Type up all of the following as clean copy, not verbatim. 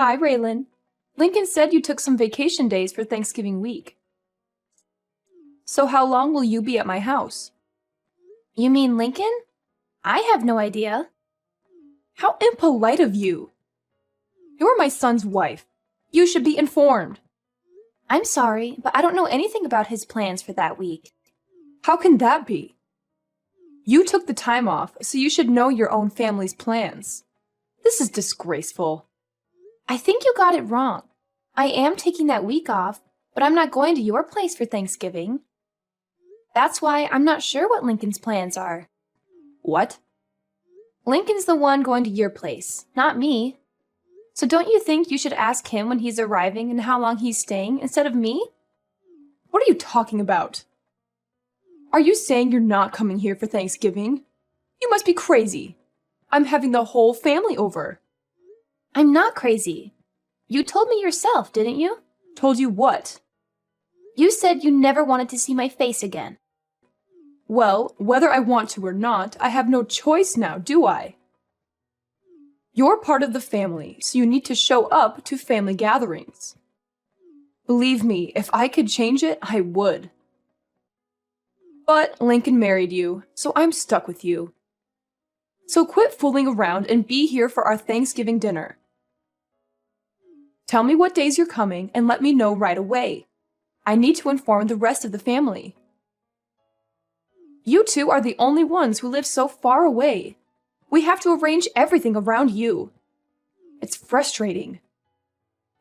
Hi, Raylan. Lincoln said you took some vacation days for Thanksgiving week. So how long will you be at my house? You mean Lincoln? I have no idea. How impolite of you! You're my son's wife. You should be informed. I'm sorry, but I don't know anything about his plans for that week. How can that be? You took the time off, so you should know your own family's plans. This is disgraceful. I think you got it wrong. I am taking that week off, but I'm not going to your place for Thanksgiving. That's why I'm not sure what Lincoln's plans are. What? Lincoln's the one going to your place, not me. So don't you think you should ask him when he's arriving and how long he's staying instead of me? What are you talking about? Are you saying you're not coming here for Thanksgiving? You must be crazy. I'm having the whole family over. I'm not crazy. You told me yourself, didn't you? Told you what? You said you never wanted to see my face again. Well, whether I want to or not, I have no choice now, do I? You're part of the family, so you need to show up to family gatherings. Believe me, if I could change it, I would. But Lincoln married you, so I'm stuck with you. So quit fooling around and be here for our Thanksgiving dinner. Tell me what days you're coming and let me know right away. I need to inform the rest of the family. You two are the only ones who live so far away. We have to arrange everything around you. It's frustrating.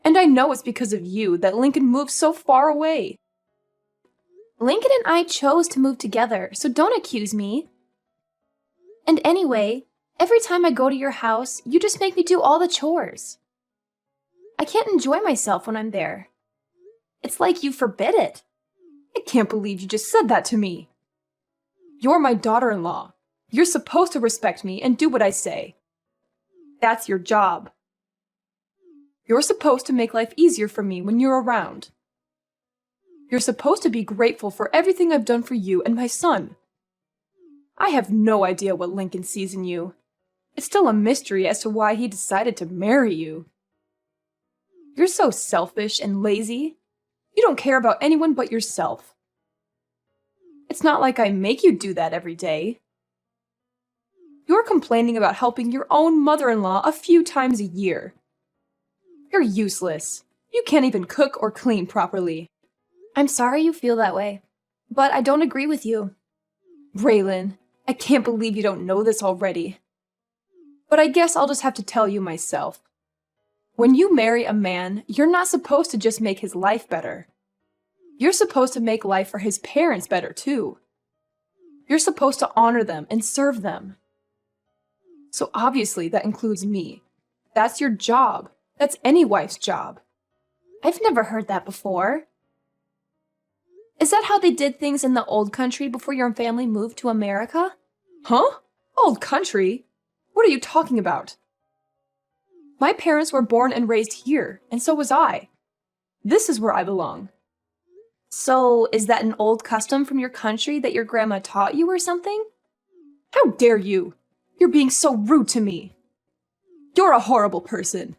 And I know it's because of you that Lincoln moved so far away. Lincoln and I chose to move together, so don't accuse me. And anyway, every time I go to your house, you just make me do all the chores. I can't enjoy myself when I'm there. It's like you forbid it. I can't believe you just said that to me. You're my daughter-in-law. You're supposed to respect me and do what I say. That's your job. You're supposed to make life easier for me when you're around. You're supposed to be grateful for everything I've done for you and my son. I have no idea what Lincoln sees in you. It's still a mystery as to why he decided to marry you. You're so selfish and lazy. You don't care about anyone but yourself. It's not like I make you do that every day. You're complaining about helping your own mother-in-law a few times a year. You're useless. You can't even cook or clean properly. I'm sorry you feel that way, but I don't agree with you. Raylan, I can't believe you don't know this already. But I guess I'll just have to tell you myself. When you marry a man, you're not supposed to just make his life better. You're supposed to make life for his parents better too. You're supposed to honor them and serve them. So obviously that includes me. That's your job. That's any wife's job. I've never heard that before. Is that how they did things in the old country before your family moved to America? Huh? Old country? What are you talking about? My parents were born and raised here, and so was I. This is where I belong. So, is that an old custom from your country that your grandma taught you or something? How dare you! You're being so rude to me. You're a horrible person.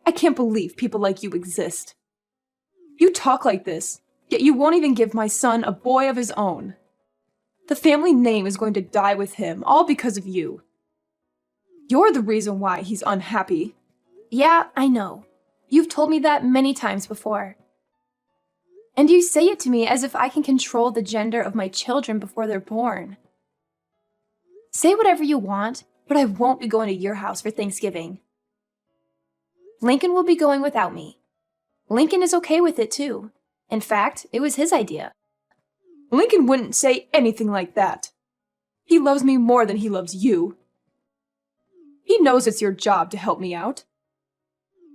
I can't believe people like you exist. You talk like this, yet you won't even give my son a boy of his own. The family name is going to die with him, all because of you. You're the reason why he's unhappy. Yeah, I know. You've told me that many times before. And you say it to me as if I can control the gender of my children before they're born. Say whatever you want, but I won't be going to your house for Thanksgiving. Lincoln will be going without me. Lincoln is okay with it too. In fact, it was his idea. Lincoln wouldn't say anything like that. He loves me more than he loves you. He knows it's your job to help me out.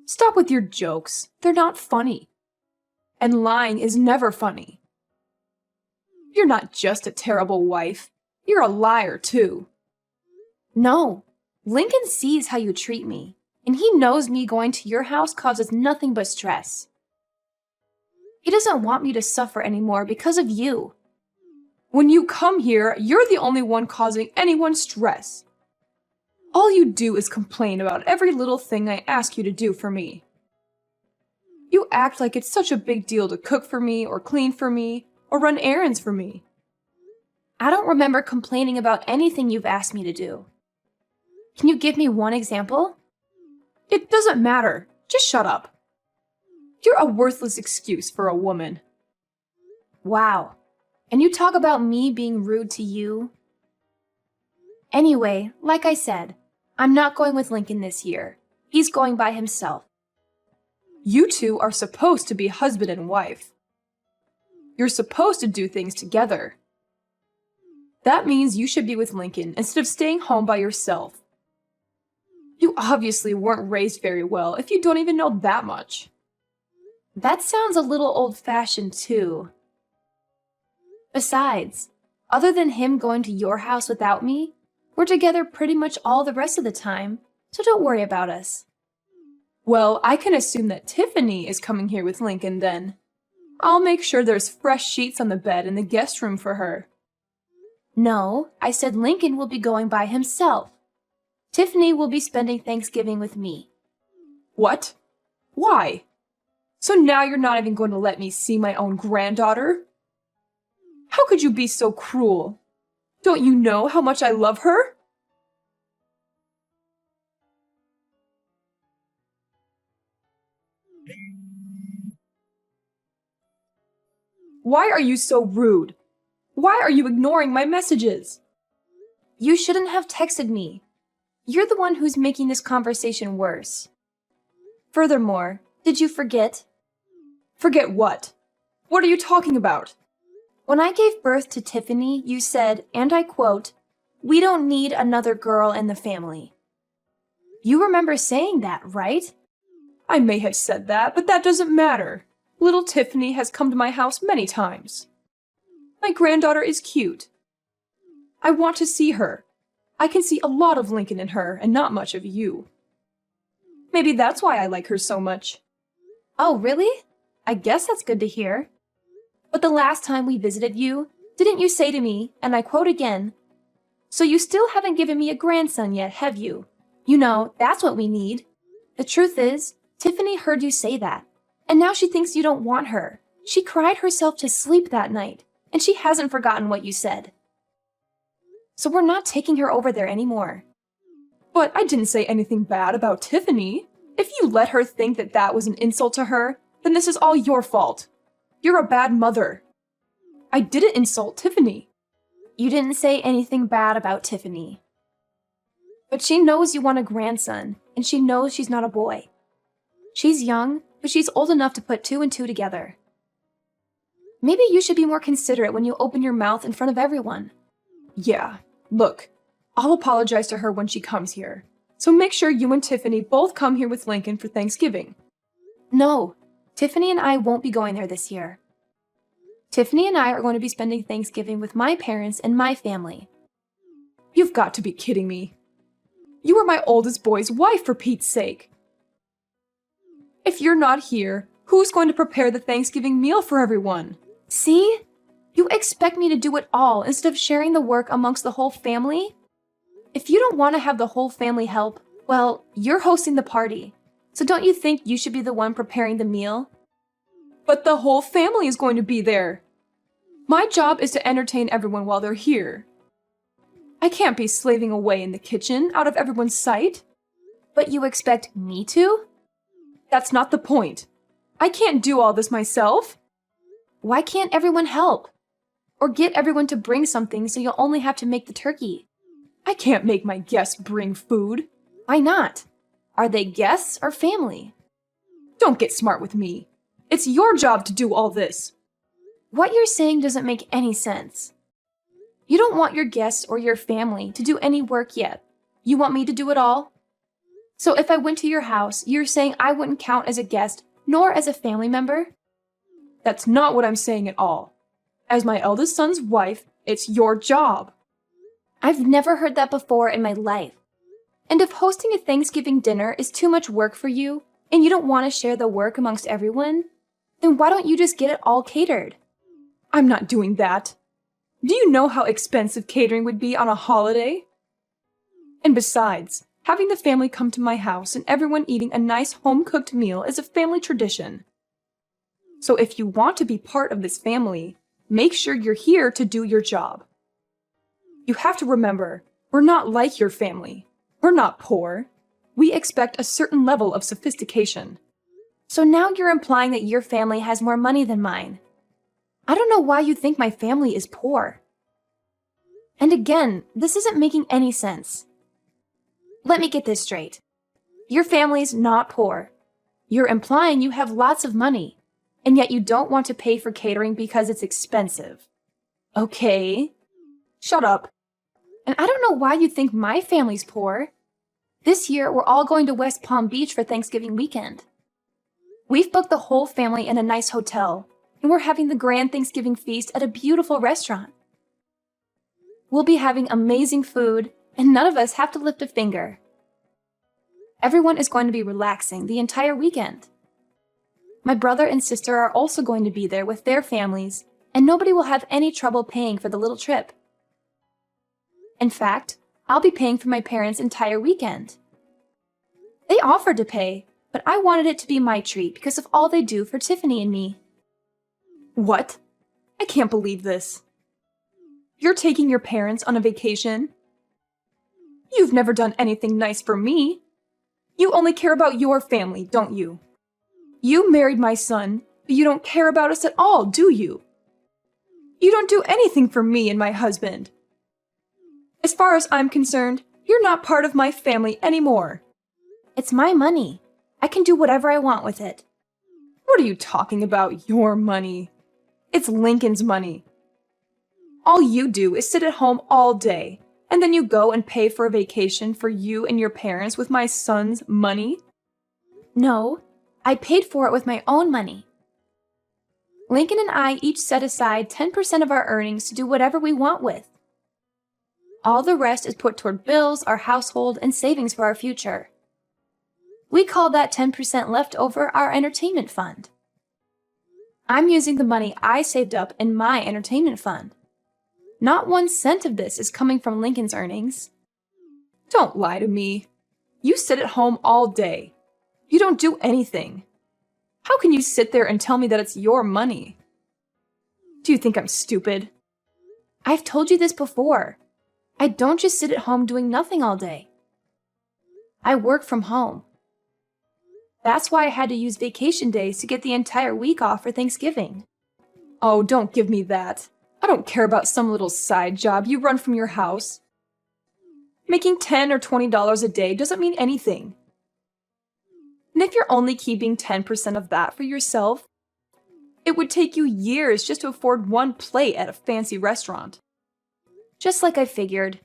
Stop with your jokes. They're not funny. And lying is never funny. You're not just a terrible wife. You're a liar, too. No, Lincoln sees how you treat me, and he knows me going to your house causes nothing but stress. He doesn't want me to suffer anymore because of you. When you come here, you're the only one causing anyone stress. All you do is complain about every little thing I ask you to do for me. You act like it's such a big deal to cook for me, or clean for me, or run errands for me. I don't remember complaining about anything you've asked me to do. Can you give me one example? It doesn't matter. Just shut up. You're a worthless excuse for a woman. Wow. And you talk about me being rude to you? Anyway, like I said, I'm not going with Lincoln this year. He's going by himself. You two are supposed to be husband and wife. You're supposed to do things together. That means you should be with Lincoln instead of staying home by yourself. You obviously weren't raised very well if you don't even know that much. That sounds a little old-fashioned too. Besides, other than him going to your house without me, we're together pretty much all the rest of the time, so don't worry about us. Well, I can assume that Tiffany is coming here with Lincoln then. I'll make sure there's fresh sheets on the bed in the guest room for her. No, I said Lincoln will be going by himself. Tiffany will be spending Thanksgiving with me. What? Why? So now you're not even going to let me see my own granddaughter? How could you be so cruel? Don't you know how much I love her? Why are you so rude? Why are you ignoring my messages? You shouldn't have texted me. You're the one who's making this conversation worse. Furthermore, did you forget? Forget what? What are you talking about? When I gave birth to Tiffany, you said, and I quote, "We don't need another girl in the family." You remember saying that, right? I may have said that, but that doesn't matter. Little Tiffany has come to my house many times. My granddaughter is cute. I want to see her. I can see a lot of Lincoln in her and not much of you. Maybe that's why I like her so much. Oh, really? I guess that's good to hear. But the last time we visited you, didn't you say to me, and I quote again, "So you still haven't given me a grandson yet, have you? You know, that's what we need." The truth is, Tiffany heard you say that, and now she thinks you don't want her. She cried herself to sleep that night, and she hasn't forgotten what you said. So we're not taking her over there anymore. But I didn't say anything bad about Tiffany. If you let her think that that was an insult to her, then this is all your fault. You're a bad mother. I didn't insult Tiffany. You didn't say anything bad about Tiffany. But she knows you want a grandson, and she knows she's not a boy. She's young, but she's old enough to put two and two together. Maybe you should be more considerate when you open your mouth in front of everyone. Yeah, look, I'll apologize to her when she comes here. So make sure you and Tiffany both come here with Lincoln for Thanksgiving. No, Tiffany and I won't be going there this year. Tiffany and I are going to be spending Thanksgiving with my parents and my family. You've got to be kidding me. You are my oldest boy's wife, for Pete's sake. If you're not here, who's going to prepare the Thanksgiving meal for everyone? See? You expect me to do it all instead of sharing the work amongst the whole family? If you don't want to have the whole family help, well, you're hosting the party. So don't you think you should be the one preparing the meal? But the whole family is going to be there. My job is to entertain everyone while they're here. I can't be slaving away in the kitchen out of everyone's sight. But you expect me to? That's not the point. I can't do all this myself. Why can't everyone help? Or get everyone to bring something so you'll only have to make the turkey? I can't make my guests bring food. Why not? Are they guests or family? Don't get smart with me. It's your job to do all this. What you're saying doesn't make any sense. You don't want your guests or your family to do any work yet. You want me to do it all? So if I went to your house, you're saying I wouldn't count as a guest nor as a family member? That's not what I'm saying at all. As my eldest son's wife, it's your job. I've never heard that before in my life. And if hosting a Thanksgiving dinner is too much work for you, and you don't want to share the work amongst everyone, then why don't you just get it all catered? I'm not doing that. Do you know how expensive catering would be on a holiday? And besides, having the family come to my house and everyone eating a nice home-cooked meal is a family tradition. So if you want to be part of this family, make sure you're here to do your job. You have to remember, we're not like your family. We're not poor. We expect a certain level of sophistication. So now you're implying that your family has more money than mine. I don't know why you think my family is poor. And again, this isn't making any sense. Let me get this straight. Your family's not poor. You're implying you have lots of money, and yet you don't want to pay for catering because it's expensive. Okay. Shut up. And I don't know why you think my family's poor. This year, we're all going to West Palm Beach for Thanksgiving weekend. We've booked the whole family in a nice hotel, and we're having the grand Thanksgiving feast at a beautiful restaurant. We'll be having amazing food, and none of us have to lift a finger. Everyone is going to be relaxing the entire weekend. My brother and sister are also going to be there with their families, and nobody will have any trouble paying for the little trip. In fact, I'll be paying for my parents' entire weekend. They offered to pay, but I wanted it to be my treat because of all they do for Tiffany and me. What? I can't believe this. You're taking your parents on a vacation? You've never done anything nice for me. You only care about your family, don't you? You married my son, but you don't care about us at all, do you? You don't do anything for me and my husband. As far as I'm concerned, you're not part of my family anymore. It's my money. I can do whatever I want with it. What are you talking about, your money? It's Lincoln's money. All you do is sit at home all day, and then you go and pay for a vacation for you and your parents with my son's money? No, I paid for it with my own money. Lincoln and I each set aside 10% of our earnings to do whatever we want with. All the rest is put toward bills, our household, and savings for our future. We call that 10% left over our entertainment fund. I'm using the money I saved up in my entertainment fund. Not 1 cent of this is coming from Lincoln's earnings. Don't lie to me. You sit at home all day. You don't do anything. How can you sit there and tell me that it's your money? Do you think I'm stupid? I've told you this before. I don't just sit at home doing nothing all day. I work from home. That's why I had to use vacation days to get the entire week off for Thanksgiving. Oh, don't give me that. I don't care about some little side job you run from your house. Making $10 or $20 a day doesn't mean anything. And if you're only keeping 10% of that for yourself, it would take you years just to afford one plate at a fancy restaurant. Just like I figured.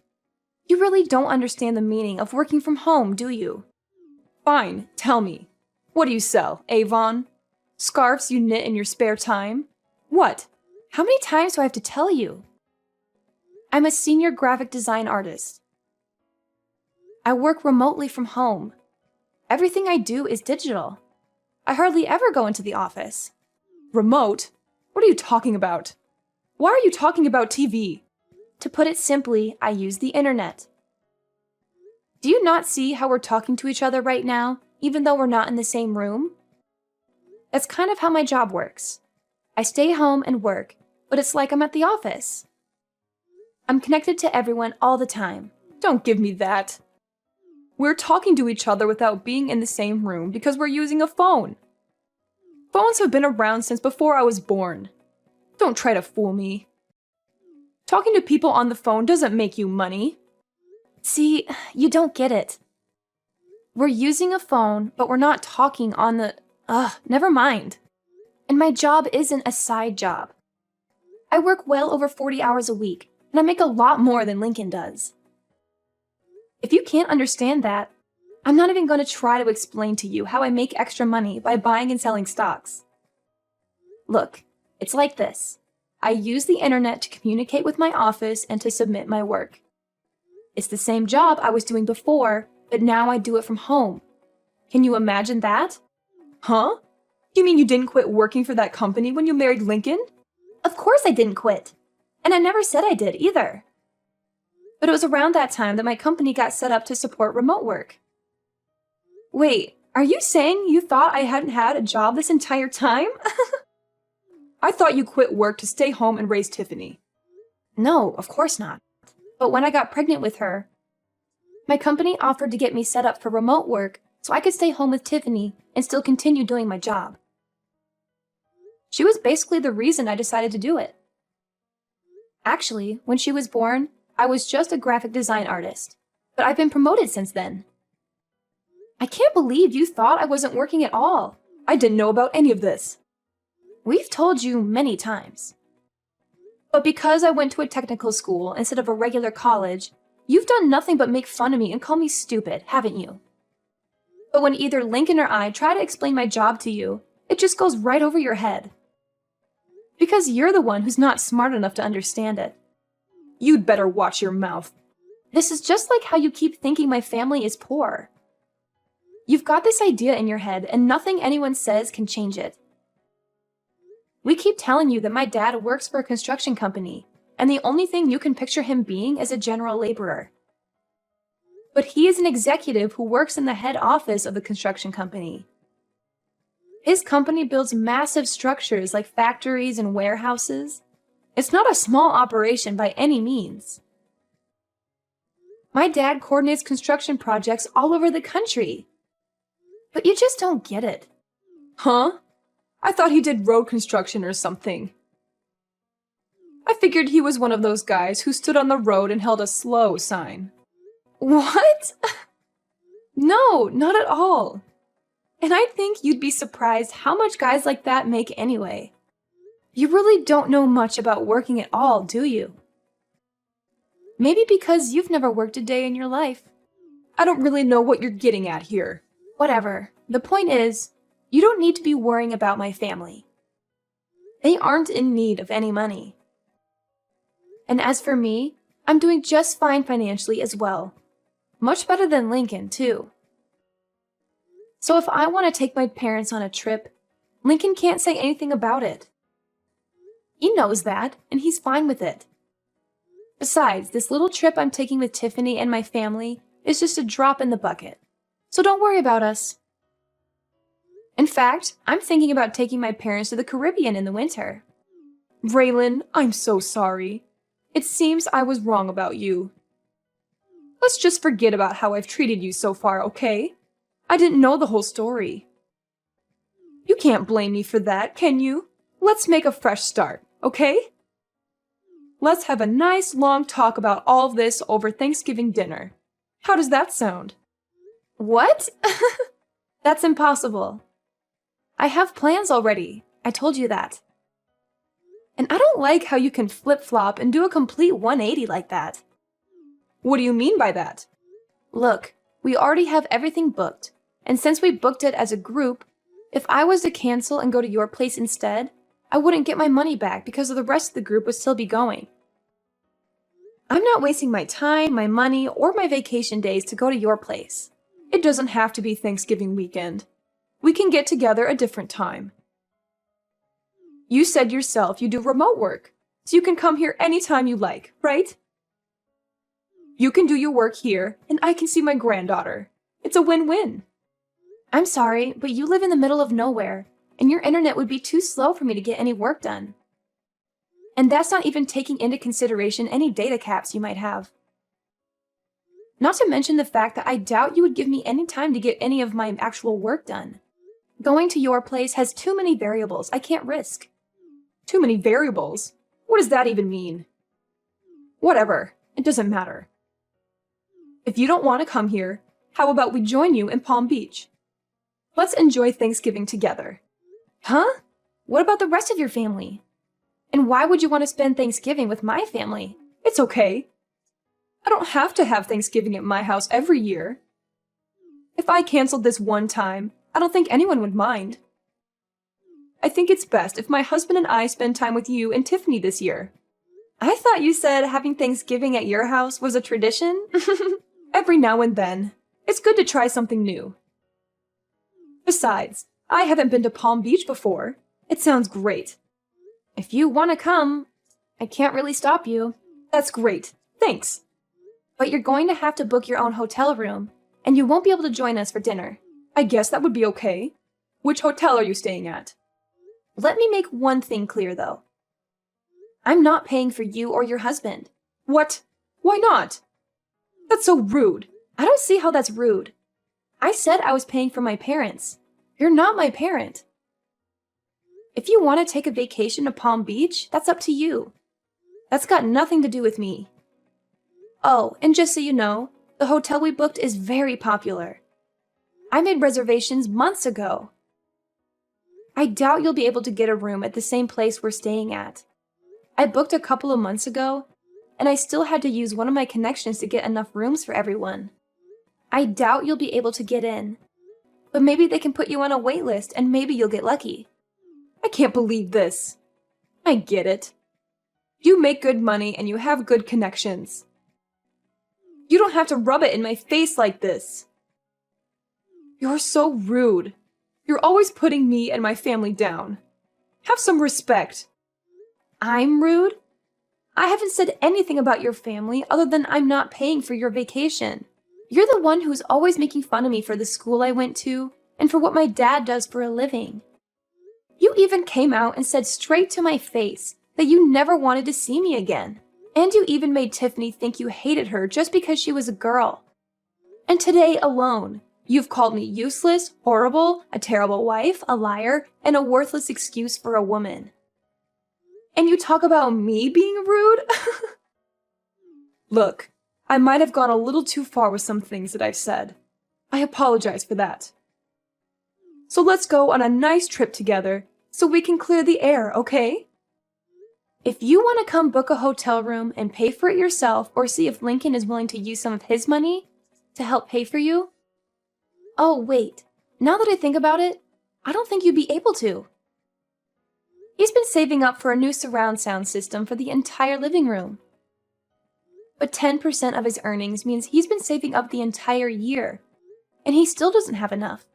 You really don't understand the meaning of working from home, do you? Fine, tell me. What do you sell, Avon? Scarves you knit in your spare time? What? How many times do I have to tell you? I'm a senior graphic design artist. I work remotely from home. Everything I do is digital. I hardly ever go into the office. Remote? What are you talking about? Why are you talking about TV? To put it simply, I use the internet. Do you not see how we're talking to each other right now, even though we're not in the same room? That's kind of how my job works. I stay home and work, but it's like I'm at the office. I'm connected to everyone all the time. Don't give me that. We're talking to each other without being in the same room because we're using a phone. Phones have been around since before I was born. Don't try to fool me. Talking to people on the phone doesn't make you money. See, you don't get it. We're using a phone, but we're not talking on the... never mind. And my job isn't a side job. I work well over 40 hours a week, and I make a lot more than Lincoln does. If you can't understand that, I'm not even going to try to explain to you how I make extra money by buying and selling stocks. Look, it's like this. I use the internet to communicate with my office and to submit my work. It's the same job I was doing before, but now I do it from home. Can you imagine that? Huh? You mean you didn't quit working for that company when you married Lincoln? Of course I didn't quit. And I never said I did either. But it was around that time that my company got set up to support remote work. Wait, are you saying you thought I hadn't had a job this entire time? I thought you quit work to stay home and raise Tiffany. No, of course not. But when I got pregnant with her, my company offered to get me set up for remote work so I could stay home with Tiffany and still continue doing my job. She was basically the reason I decided to do it. Actually, when she was born, I was just a graphic design artist, but I've been promoted since then. I can't believe you thought I wasn't working at all. I didn't know about any of this. We've told you many times. But because I went to a technical school instead of a regular college, you've done nothing but make fun of me and call me stupid, haven't you? But when either Lincoln or I try to explain my job to you, it just goes right over your head. Because you're the one who's not smart enough to understand it. You'd better watch your mouth. This is just like how you keep thinking my family is poor. You've got this idea in your head, and nothing anyone says can change it. We keep telling you that my dad works for a construction company, and the only thing you can picture him being is a general laborer. But he is an executive who works in the head office of the construction company. His company builds massive structures like factories and warehouses. It's not a small operation by any means. My dad coordinates construction projects all over the country. But you just don't get it. Huh? I thought he did road construction or something. I figured he was one of those guys who stood on the road and held a slow sign. What? No, not at all. And I think you'd be surprised how much guys like that make anyway. You really don't know much about working at all, do you? Maybe because you've never worked a day in your life. I don't really know what you're getting at here. Whatever. The point is, you don't need to be worrying about my family. They aren't in need of any money. And as for me, I'm doing just fine financially as well. Much better than Lincoln, too. So if I want to take my parents on a trip, Lincoln can't say anything about it. He knows that, and he's fine with it. Besides, this little trip I'm taking with Tiffany and my family is just a drop in the bucket. So don't worry about us. In fact, I'm thinking about taking my parents to the Caribbean in the winter. Raylan, I'm so sorry. It seems I was wrong about you. Let's just forget about how I've treated you so far, okay? I didn't know the whole story. You can't blame me for that, can you? Let's make a fresh start, okay? Let's have a nice long talk about all of this over Thanksgiving dinner. How does that sound? What? That's impossible. I have plans already. I told you that. And I don't like how you can flip-flop and do a complete 180 like that. What do you mean by that? Look, we already have everything booked, and since we booked it as a group, if I was to cancel and go to your place instead, I wouldn't get my money back because the rest of the group would still be going. I'm not wasting my time, my money, or my vacation days to go to your place. It doesn't have to be Thanksgiving weekend. We can get together a different time. You said yourself you do remote work, so you can come here anytime you like, right? You can do your work here, and I can see my granddaughter. It's a win-win. I'm sorry, but you live in the middle of nowhere, and your internet would be too slow for me to get any work done. And that's not even taking into consideration any data caps you might have. Not to mention the fact that I doubt you would give me any time to get any of my actual work done. Going to your place has too many variables I can't risk. Too many variables? What does that even mean? Whatever, it doesn't matter. If you don't want to come here, how about we join you in Palm Beach? Let's enjoy Thanksgiving together. Huh? What about the rest of your family? And why would you want to spend Thanksgiving with my family? It's okay. I don't have to have Thanksgiving at my house every year. If I canceled this one time, I don't think anyone would mind. I think it's best if my husband and I spend time with you and Tiffany this year. I thought you said having Thanksgiving at your house was a tradition. Every now and then. It's good to try something new. Besides, I haven't been to Palm Beach before. It sounds great. If you want to come, I can't really stop you. That's great. Thanks. But you're going to have to book your own hotel room, and you won't be able to join us for dinner. I guess that would be okay. Which hotel are you staying at? Let me make one thing clear, though. I'm not paying for you or your husband. What? Why not? That's so rude. I don't see how that's rude. I said I was paying for my parents. You're not my parent. If you want to take a vacation to Palm Beach, that's up to you. That's got nothing to do with me. Oh, and just so you know, the hotel we booked is very popular. I made reservations months ago. I doubt you'll be able to get a room at the same place we're staying at. I booked a couple of months ago, and I still had to use one of my connections to get enough rooms for everyone. I doubt you'll be able to get in, but maybe they can put you on a wait list and maybe you'll get lucky. I can't believe this. I get it. You make good money and you have good connections. You don't have to rub it in my face like this. You're so rude. You're always putting me and my family down. Have some respect. I'm rude? I haven't said anything about your family other than I'm not paying for your vacation. You're the one who's always making fun of me for the school I went to and for what my dad does for a living. You even came out and said straight to my face that you never wanted to see me again. And you even made Tiffany think you hated her just because she was a girl. And today alone, you've called me useless, horrible, a terrible wife, a liar, and a worthless excuse for a woman. And you talk about me being rude? Look, I might have gone a little too far with some things that I've said. I apologize for that. So let's go on a nice trip together so we can clear the air, okay? If you want to come book a hotel room and pay for it yourself or see if Lincoln is willing to use some of his money to help pay for you. Oh, wait. Now that I think about it, I don't think you'd be able to. He's been saving up for a new surround sound system for the entire living room. But 10% of his earnings means he's been saving up the entire year, and he still doesn't have enough.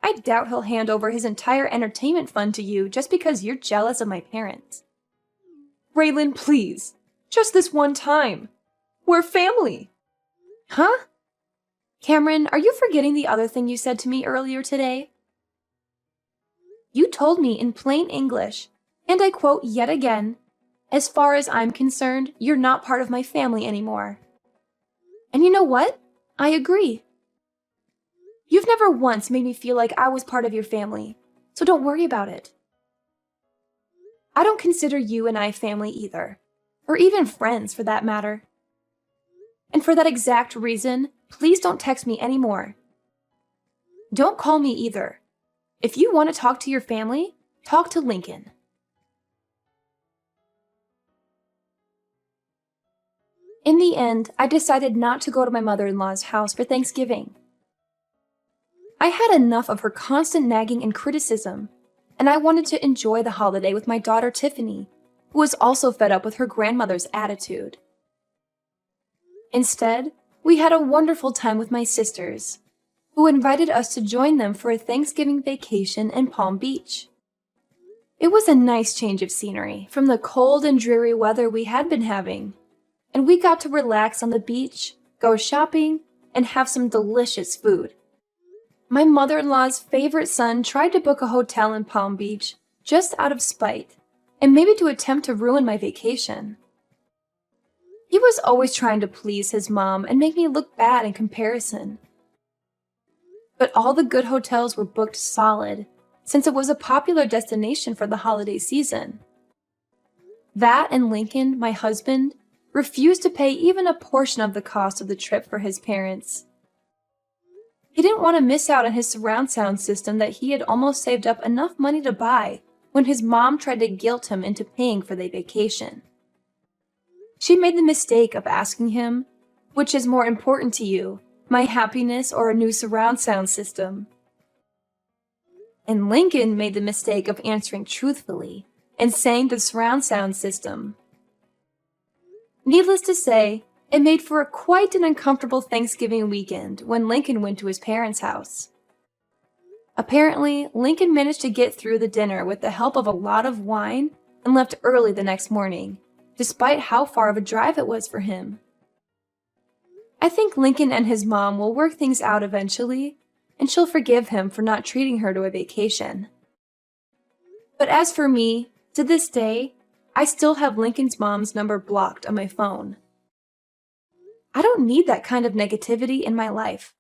I doubt he'll hand over his entire entertainment fund to you just because you're jealous of my parents. Raylan, please. Just this one time. We're family. Huh? Cameron, are you forgetting the other thing you said to me earlier today? You told me in plain English, and I quote yet again, "As far as I'm concerned, you're not part of my family anymore." And you know what? I agree. You've never once made me feel like I was part of your family, so don't worry about it. I don't consider you and I family either, or even friends for that matter. And for that exact reason, please don't text me anymore. Don't call me either. If you want to talk to your family, talk to Lincoln. In the end, I decided not to go to my mother-in-law's house for Thanksgiving. I had enough of her constant nagging and criticism, and I wanted to enjoy the holiday with my daughter Tiffany, who was also fed up with her grandmother's attitude. Instead, we had a wonderful time with my sisters, who invited us to join them for a Thanksgiving vacation in Palm Beach. It was a nice change of scenery from the cold and dreary weather we had been having, and we got to relax on the beach, go shopping, and have some delicious food. My mother-in-law's favorite son tried to book a hotel in Palm Beach just out of spite, and maybe to attempt to ruin my vacation. He was always trying to please his mom and make me look bad in comparison. But all the good hotels were booked solid, since it was a popular destination for the holiday season. That and Lincoln, my husband, refused to pay even a portion of the cost of the trip for his parents. He didn't want to miss out on his surround sound system that he had almost saved up enough money to buy when his mom tried to guilt him into paying for the vacation. She made the mistake of asking him, "Which is more important to you, my happiness or a new surround sound system?" And Lincoln made the mistake of answering truthfully and saying the surround sound system. Needless to say, it made for quite an uncomfortable Thanksgiving weekend when Lincoln went to his parents' house. Apparently, Lincoln managed to get through the dinner with the help of a lot of wine and left early the next morning, despite how far of a drive it was for him. I think Lincoln and his mom will work things out eventually, and she'll forgive him for not treating her to a vacation. But as for me, to this day, I still have Lincoln's mom's number blocked on my phone. I don't need that kind of negativity in my life.